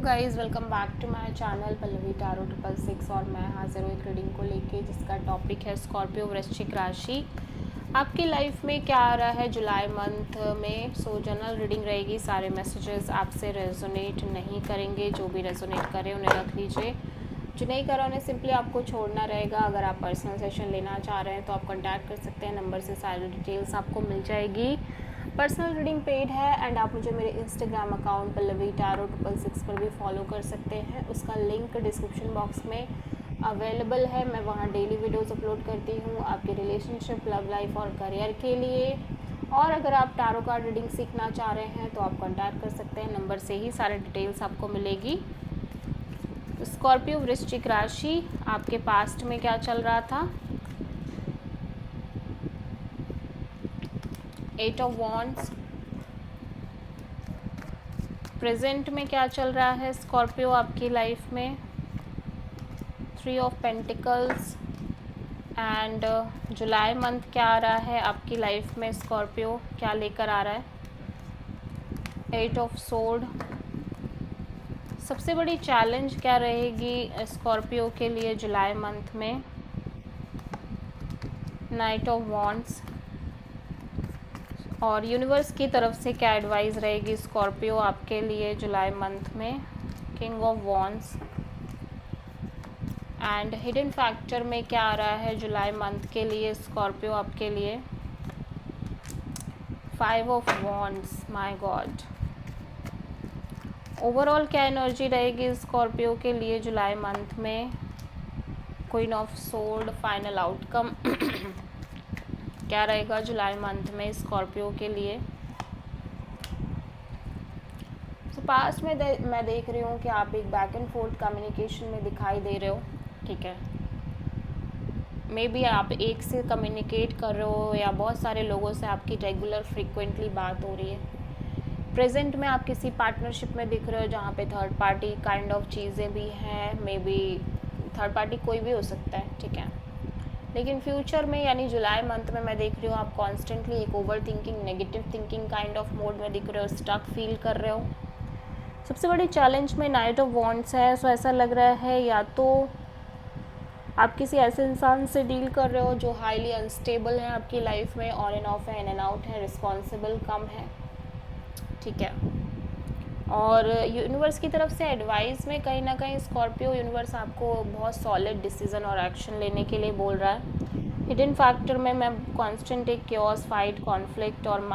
Guys, welcome back to my channel Pallavi tarot 666 और मैं हाजिर हूँ एक रीडिंग को लेके जिसका टॉपिक है स्कॉर्पियो वृश्चिक राशि। आपकी लाइफ में क्या आ रहा है जुलाई मंथ में। जनरल रीडिंग रहेगी। सारे मैसेजेस आपसे रेजोनेट नहीं करेंगे। जो भी रेजोनेट करे उन्हें रख लीजिए, जो नहीं करा उन्हें सिंपली आपको छोड़ना रहेगा। अगर आप पर्सनल सेशन लेना चाह रहे हैं तो आप कॉन्टैक्ट कर सकते हैं, नंबर से सारी डिटेल्स आपको मिल जाएगी। पर्सनल रीडिंग पेड है एंड आप मुझे मेरे इंस्टाग्राम अकाउंट पल्लवी टारो 666 पर भी फॉलो कर सकते हैं। उसका लिंक डिस्क्रिप्शन बॉक्स में अवेलेबल है। मैं वहाँ डेली वीडियोस अपलोड करती हूँ आपके रिलेशनशिप, लव लाइफ और करियर के लिए। और अगर आप टारो कार्ड रीडिंग सीखना चाह रहे हैं तो आप कॉन्टैक्ट कर सकते हैं, नंबर से ही सारे डिटेल्स आपको मिलेगी। स्कॉर्पियो वृश्चिक राशि, आपके पास्ट में क्या चल रहा था। 8 ऑफ वॉन्ड्स, प्रेजेंट में क्या चल रहा है स्कॉर्पियो आपकी लाइफ में। 3 of pentacles and July month क्या आ रहा है आपकी लाइफ में। स्कॉर्पियो क्या लेकर आ रहा है। 8 ऑफ सोर्ड, सबसे बड़ी चैलेंज क्या रहेगी स्कॉर्पियो के लिए जुलाई मंथ में। नाइट ऑफ वॉन्ड्स, और यूनिवर्स की तरफ से क्या एडवाइस रहेगी स्कॉर्पियो आपके लिए जुलाई मंथ में। King of wands and hidden factor में क्या आ रहा है जुलाई मंथ के लिए स्कॉर्पियो आपके लिए। 5 of wands, my God. Overall क्या एनर्जी रहेगी स्कॉर्पियो के लिए जुलाई मंथ में। Queen of sword, final outcome क्या रहेगा जुलाई मंथ में स्कॉर्पियो के लिए। पास्ट में मैं देख रही हूँ कि आप एक बैक एंड फोर्थ कम्युनिकेशन में दिखाई दे रहे हो, ठीक है। मे बी आप एक से कम्युनिकेट कर रहे हो या बहुत सारे लोगों से आपकी रेगुलर फ्रीक्वेंटली बात हो रही है। प्रेजेंट में आप किसी पार्टनरशिप में दिख रहे हो जहाँ पे थर्ड पार्टी काइंड ऑफ चीज़ें भी हैं। मे बी थर्ड पार्टी कोई भी हो सकता है, ठीक है। लेकिन फ्यूचर में यानी जुलाई मंथ में मैं देख रही हूँ आप कॉन्स्टेंटली एक over thinking, negative thinking kind of mode में दिख रहे हो, स्टक फील कर रहे हो। सबसे बड़ी चैलेंज में नाइट ऑफ वॉन्ड्स है। सो ऐसा लग रहा है या तो आप किसी ऐसे इंसान से डील कर रहे हो जो हाईली अनस्टेबल है आपकी लाइफ में, ऑन एंड ऑफ है, इन एंड आउट है, रिस्पॉन्सिबल कम है, ठीक है। और यूनिवर्स की तरफ से एडवाइस में कहीं ना कहीं स्कॉर्पियो यूनिवर्स आपको बहुत सॉलिड डिसीजन और एक्शन लेने के लिए बोल रहा है। हिडन फैक्टर में मैं कांस्टेंट एक क्योस, फाइट, कॉन्फ्लिक्ट और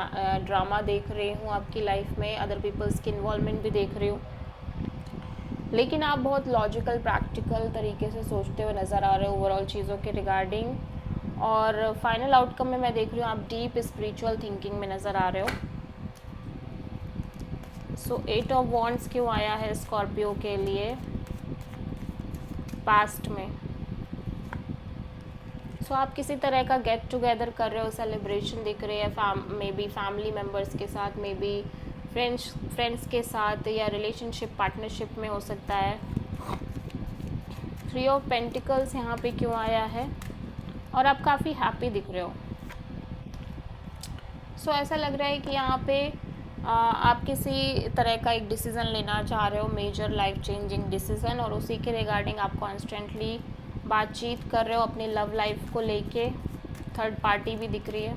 ड्रामा देख रही हूँ आपकी लाइफ में। अदर पीपल्स की इन्वॉल्वमेंट भी देख रही हूँ, लेकिन आप बहुत लॉजिकल, प्रैक्टिकल तरीके से सोचते हुए नज़र आ रहे हो ओवरऑल चीज़ों के रिगार्डिंग। और फाइनल आउटकम में मैं देख रही हूँ आप डीप स्पिरिचुअल थिंकिंग में नज़र आ रहे हो। सो 8 ऑफ वॉन्ड्स क्यों आया है स्कॉर्पियो के लिए पास्ट में। सो आप किसी तरह का गेट टुगेदर कर रहे हो, सेलिब्रेशन दिख रहे हैं, मे बी फैमिली मेम्बर्स के साथ, मे बी फ्रेंड्स के साथ, या रिलेशनशिप, पार्टनरशिप में हो सकता है। 3 ऑफ पेंटिकल्स यहाँ पे क्यों आया है, और आप काफ़ी हैप्पी दिख रहे हो। सो ऐसा लग रहा है कि यहाँ पे आप किसी तरह का एक डिसीज़न लेना चाह रहे हो, मेजर लाइफ चेंजिंग डिसीज़न, और उसी के रिगार्डिंग आप कॉन्स्टेंटली बातचीत कर रहे हो अपनी लव लाइफ को लेके। थर्ड पार्टी भी दिख रही है।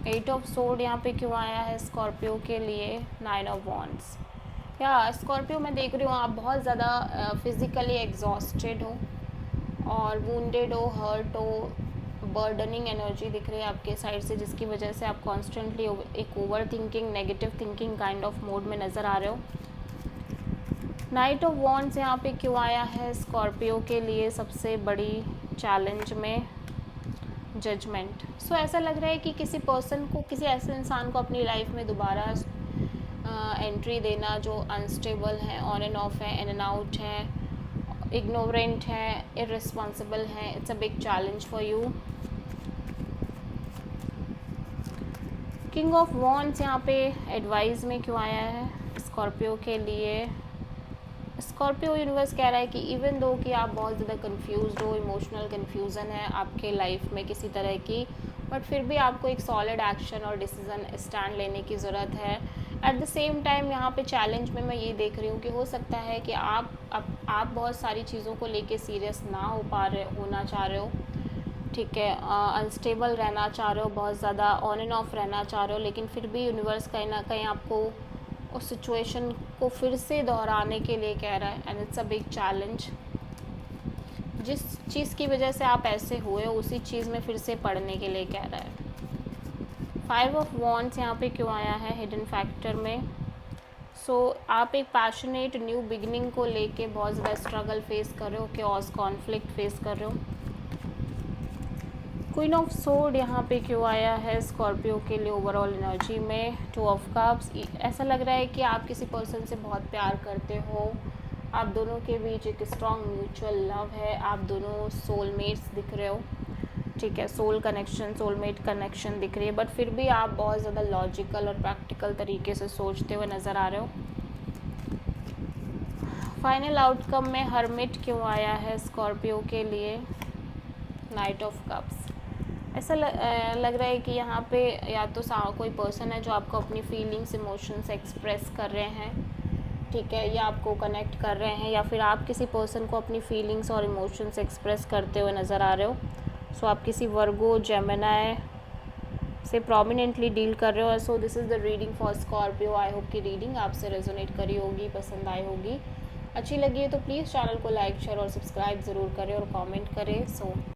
8 ऑफ सोर्ड यहाँ पे क्यों आया है स्कॉर्पियो के लिए। 9 ऑफ वॉन्ड्स, या स्कॉर्पियो मैं देख रही हूँ आप बहुत ज़्यादा फिज़िकली एग्जॉस्टेड हो और वुंडेड हो, हर्ट हो, बर्डनिंग एनर्जी दिख रही है आपके साइड से, जिसकी वजह से आप कॉन्स्टेंटली एक over thinking, negative thinking kind of mode में नज़र आ रहे हो। नाइट ऑफ वॉन्ड्स यहाँ पे क्यों आया है स्कॉर्पियो के लिए सबसे बड़ी चैलेंज में। जजमेंट। सो ऐसा लग रहा है कि किसी पर्सन को, किसी ऐसे इंसान को अपनी लाइफ में दोबारा एंट्री देना जो अनस्टेबल है, ऑन एंड ऑफ है, इन एंड आउट है, इग्नोरेंट है, इररिस्पॉन्सिबल है। It's a big challenge for you. King of wands यहाँ पे एडवाइस में क्यों आया है स्कॉर्पियो के लिए। स्कॉर्पियो यूनिवर्स कह रहा है कि इवन दो कि आप बहुत ज़्यादा कंफ्यूज्ड हो, इमोशनल कन्फ्यूज़न है आपके लाइफ में किसी तरह की, बट फिर भी आपको एक सॉलिड एक्शन और डिसीज़न स्टैंड लेने की ज़रूरत है। एट द सेम टाइम यहाँ पे चैलेंज में मैं ये देख रही हूँ कि हो सकता है कि आप बहुत सारी चीज़ों को लेके सीरियस ना होना चाह रहे हो, ठीक है, अनस्टेबल रहना चाह रहे हो, बहुत ज़्यादा ऑन एंड ऑफ रहना चाह रहे हो, लेकिन फिर भी यूनिवर्स कहीं ना कहीं आपको उस सिचुएशन को फिर से दोहराने के लिए कह रहा है, and it's a big challenge. जिस चीज़ की वजह से आप ऐसे हुए उसी चीज़ में फिर से पढ़ने के लिए कह रहा है। 5 ऑफ वॉन्ड्स यहाँ पे क्यों आया है हिडन फैक्टर में? आप एक पैशनेट न्यू बिगनिंग को लेके बहुत ज़्यादा स्ट्रगल फेस कर रहे हो, chaos कॉन्फ्लिक्ट फेस कर रहे हो। क्वीन ऑफ सोर्ड यहाँ पे क्यों आया है स्कॉर्पियो के लिए ओवरऑल एनर्जी में? 2 ऑफ कप्स। ऐसा लग रहा है कि आप किसी पर्सन से बहुत प्यार करते हो, आप दोनों के बीच एक स्ट्रॉन्ग म्यूचुअल लव है, आप दोनों सोलमेट्स दिख रहे हो, ठीक है, सोलमेट कनेक्शन दिख रही है, बट फिर भी आप बहुत ज़्यादा लॉजिकल और प्रैक्टिकल तरीके से सोचते हुए नज़र आ रहे हो। फाइनल आउटकम में हर्मिट क्यों आया है स्कॉर्पियो के लिए? Night of cups. ऐसा लग रहा है कि यहाँ पे या तो कोई पर्सन है जो आपको अपनी फीलिंग्स इमोशंस एक्सप्रेस कर रहे हैं, ठीक है, या आपको कनेक्ट कर रहे हैं, या फिर आप किसी पर्सन को अपनी फीलिंग्स और इमोशंस एक्सप्रेस करते हुए नज़र आ रहे हो। आप किसी वर्गो जेमिनी से प्रोमिनेंटली डील कर रहे हो। So this is the reading for Scorpio. I hope कि रीडिंग आपसे रेजोनेट करी होगी, पसंद आई होगी, अच्छी लगी है तो प्लीज़ चैनल को लाइक शेयर और सब्सक्राइब ज़रूर करें और कमेंट करें।